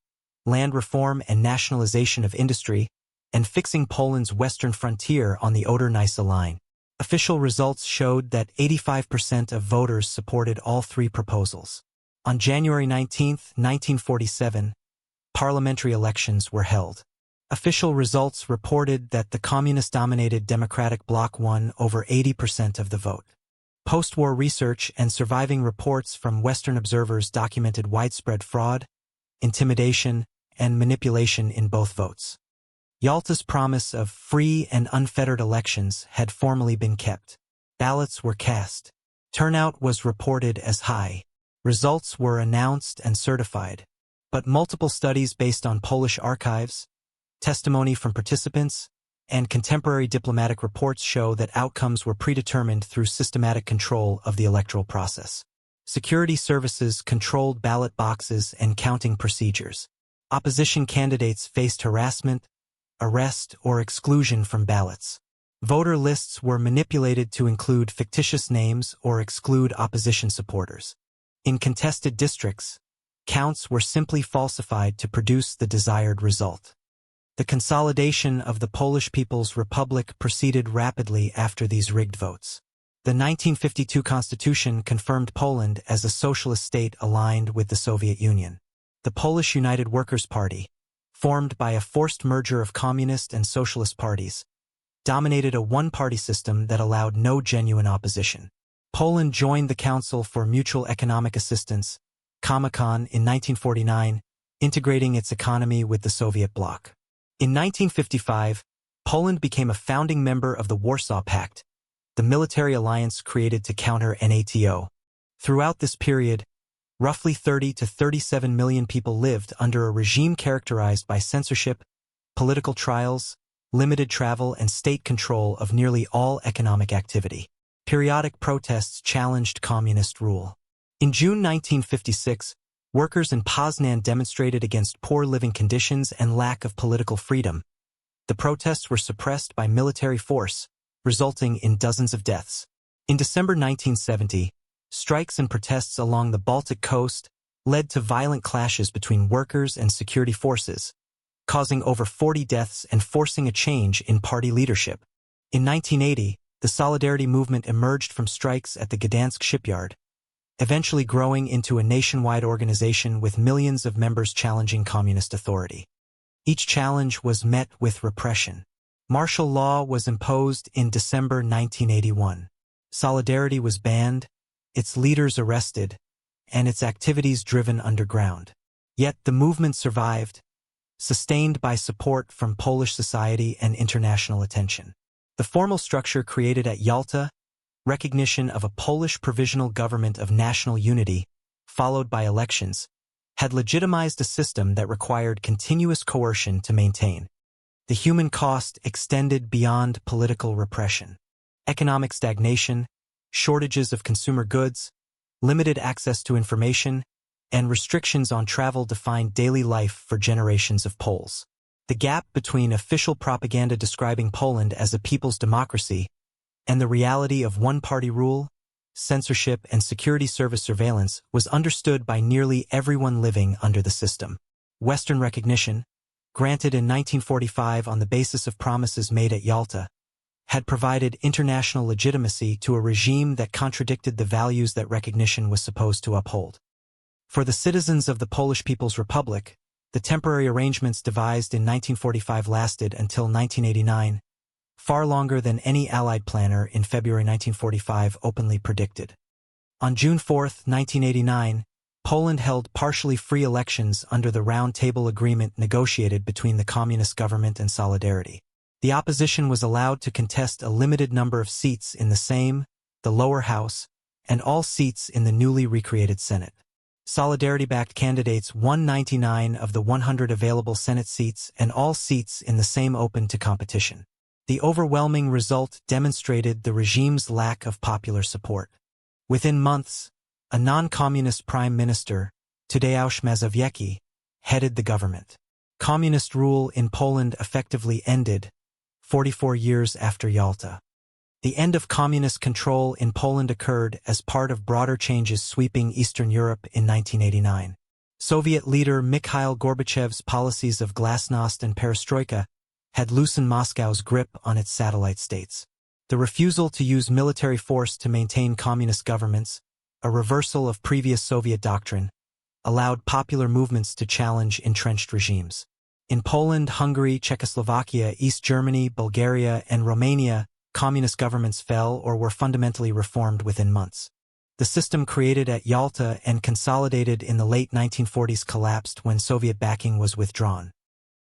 land reform and nationalization of industry, and fixing Poland's western frontier on the Oder-Neisse line. Official results showed that 85% of voters supported all 3 proposals. On January 19, 1947, parliamentary elections were held. Official results reported that the communist-dominated Democratic Bloc won over 80% of the vote. Post-war research and surviving reports from Western observers documented widespread fraud, intimidation, and manipulation in both votes. Yalta's promise of free and unfettered elections had formally been kept. Ballots were cast. Turnout was reported as high. Results were announced and certified. But multiple studies based on Polish archives, testimony from participants, and contemporary diplomatic reports show that outcomes were predetermined through systematic control of the electoral process. Security services controlled ballot boxes and counting procedures. Opposition candidates faced harassment, arrest, or exclusion from ballots. Voter lists were manipulated to include fictitious names or exclude opposition supporters. In contested districts, counts were simply falsified to produce the desired result. The consolidation of the Polish People's Republic proceeded rapidly after these rigged votes. The 1952 Constitution confirmed Poland as a socialist state aligned with the Soviet Union. the Polish United Workers' Party, formed by a forced merger of communist and socialist parties, dominated a one-party system that allowed no genuine opposition. Poland joined the Council for Mutual Economic Assistance, communiqué, in 1949, integrating its economy with the Soviet bloc. In 1955, Poland became a founding member of the Warsaw Pact, the military alliance created to counter NATO. Throughout this period, roughly 30 to 37 million people lived under a regime characterized by censorship, political trials, limited travel, and state control of nearly all economic activity. Periodic protests challenged communist rule. In June 1956, workers in Poznan demonstrated against poor living conditions and lack of political freedom. The protests were suppressed by military force, resulting in dozens of deaths. In December 1970, strikes and protests along the Baltic coast led to violent clashes between workers and security forces, causing over 40 deaths and forcing a change in party leadership. In 1980, the Solidarity movement emerged from strikes at the Gdansk shipyard, eventually growing into a nationwide organization with millions of members challenging communist authority. Each challenge was met with repression. Martial law was imposed in December 1981. Solidarity was banned, its leaders arrested, and its activities driven underground. Yet the movement survived, sustained by support from Polish society and international attention. The formal structure created at Yalta, recognition of a Polish provisional government of national unity, followed by elections, had legitimized a system that required continuous coercion to maintain. The human cost extended beyond political repression. Economic stagnation, shortages of consumer goods, limited access to information, and restrictions on travel defined daily life for generations of Poles. The gap between official propaganda describing Poland as a people's democracy and the reality of one-party rule, censorship, and security service surveillance was understood by nearly everyone living under the system. Western recognition, granted in 1945 on the basis of promises made at Yalta, had provided international legitimacy to a regime that contradicted the values that recognition was supposed to uphold. For the citizens of the Polish People's Republic, the temporary arrangements devised in 1945 lasted until 1989, far longer than any Allied planner in February 1945 openly predicted. On June 4, 1989, Poland held partially free elections under the Round Table Agreement negotiated between the Communist government and Solidarity. The opposition was allowed to contest a limited number of seats in the Sejm, the lower house, and all seats in the newly recreated Senate. Solidarity-backed candidates won 99 of the 100 available Senate seats and all seats in the Sejm open to competition. The overwhelming result demonstrated the regime's lack of popular support. Within months, a non-communist prime minister, Tadeusz Mazowiecki, headed the government. Communist rule in Poland effectively ended, 44 years after Yalta. The end of communist control in Poland occurred as part of broader changes sweeping Eastern Europe in 1989. Soviet leader Mikhail Gorbachev's policies of glasnost and perestroika had loosened Moscow's grip on its satellite states. The refusal to use military force to maintain communist governments, a reversal of previous Soviet doctrine, allowed popular movements to challenge entrenched regimes. In Poland, Hungary, Czechoslovakia, East Germany, Bulgaria, and Romania, communist governments fell or were fundamentally reformed within months. The system created at Yalta and consolidated in the late 1940s collapsed when Soviet backing was withdrawn.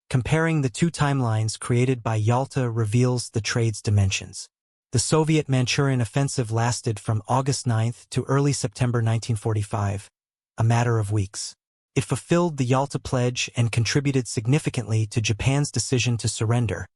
Comparing the two timelines created by Yalta reveals the trade's dimensions. The Soviet Manchurian offensive lasted from August 9 to early September 1945, a matter of weeks. It fulfilled the Yalta Pledge and contributed significantly to Japan's decision to surrender,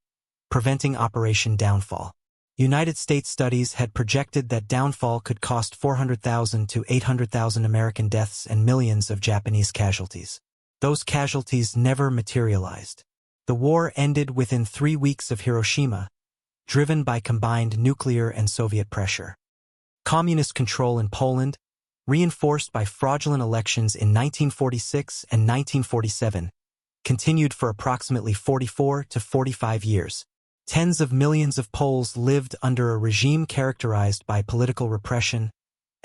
preventing Operation Downfall. United States studies had projected that downfall could cost 400,000 to 800,000 American deaths and millions of Japanese casualties. Those casualties never materialized. The war ended within 3 weeks of Hiroshima, driven by combined nuclear and Soviet pressure. Communist control in Poland, reinforced by fraudulent elections in 1946 and 1947, continued for approximately 44 to 45 years. Tens of millions of Poles lived under a regime characterized by political repression,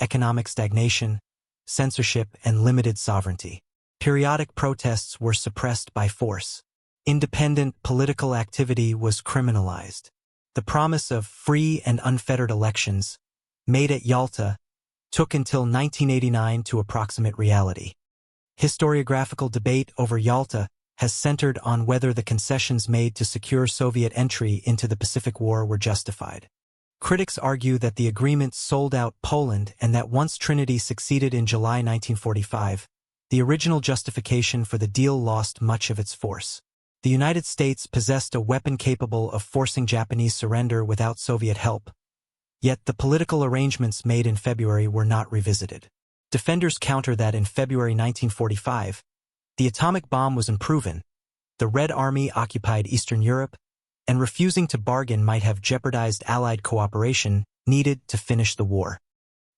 economic stagnation, censorship, and limited sovereignty. periodic protests were suppressed by force. Independent political activity was criminalized. The promise of free and unfettered elections, made at Yalta, took until 1989 to approximate reality. Historiographical debate over Yalta has centered on whether the concessions made to secure Soviet entry into the Pacific War were justified. Critics argue that the agreement sold out Poland and that once Trinity succeeded in July 1945, the original justification for the deal lost much of its force. The United States possessed a weapon capable of forcing Japanese surrender without Soviet help, yet the political arrangements made in February were not revisited. Defenders counter that in February 1945, the atomic bomb was unproven, the Red Army occupied Eastern Europe, and refusing to bargain might have jeopardized Allied cooperation needed to finish the war.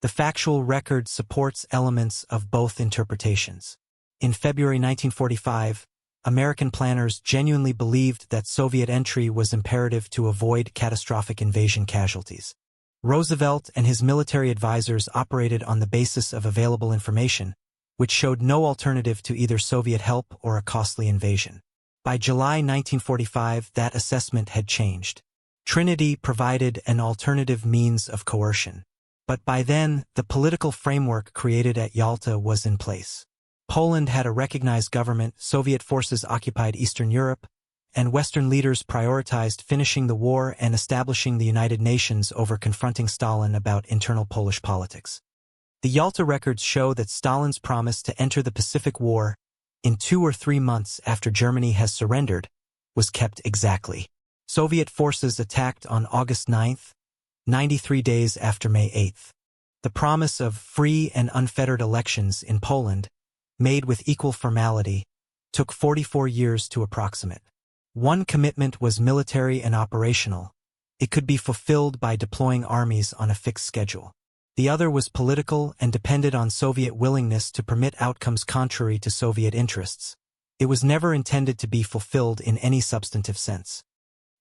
The factual record supports elements of both interpretations. In February 1945, American planners genuinely believed that Soviet entry was imperative to avoid catastrophic invasion casualties. Roosevelt and his military advisors operated on the basis of available information, which showed no alternative to either Soviet help or a costly invasion. By July 1945, that assessment had changed. Trinity provided an alternative means of coercion. But by then, the political framework created at Yalta was in place. Poland had a recognized government, Soviet forces occupied Eastern Europe, and Western leaders prioritized finishing the war and establishing the United Nations over confronting Stalin about internal Polish politics. The Yalta records show that Stalin's promise to enter the Pacific War in 2 or 3 months after Germany has surrendered was kept exactly. Soviet forces attacked on August 9th, 93 days after May 8th. The promise of free and unfettered elections in Poland, made with equal formality, took 44 years to approximate. One commitment was military and operational. It could be fulfilled by deploying armies on a fixed schedule. The other was political and depended on Soviet willingness to permit outcomes contrary to Soviet interests. It was never intended to be fulfilled in any substantive sense.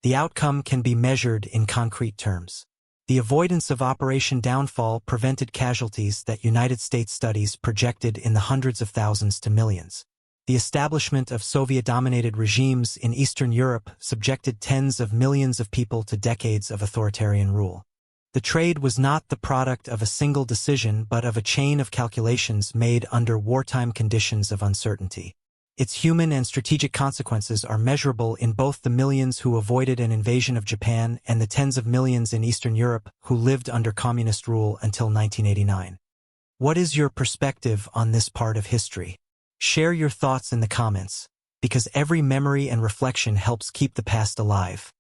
The outcome can be measured in concrete terms. The avoidance of Operation Downfall prevented casualties that United States studies projected in the hundreds of thousands to millions. The establishment of Soviet-dominated regimes in Eastern Europe subjected tens of millions of people to decades of authoritarian rule. The trade was not the product of a single decision but of a chain of calculations made under wartime conditions of uncertainty. Its human and strategic consequences are measurable in both the millions who avoided an invasion of Japan and the tens of millions in Eastern Europe who lived under communist rule until 1989. What is your perspective on this part of history? Share your thoughts in the comments, because every memory and reflection helps keep the past alive.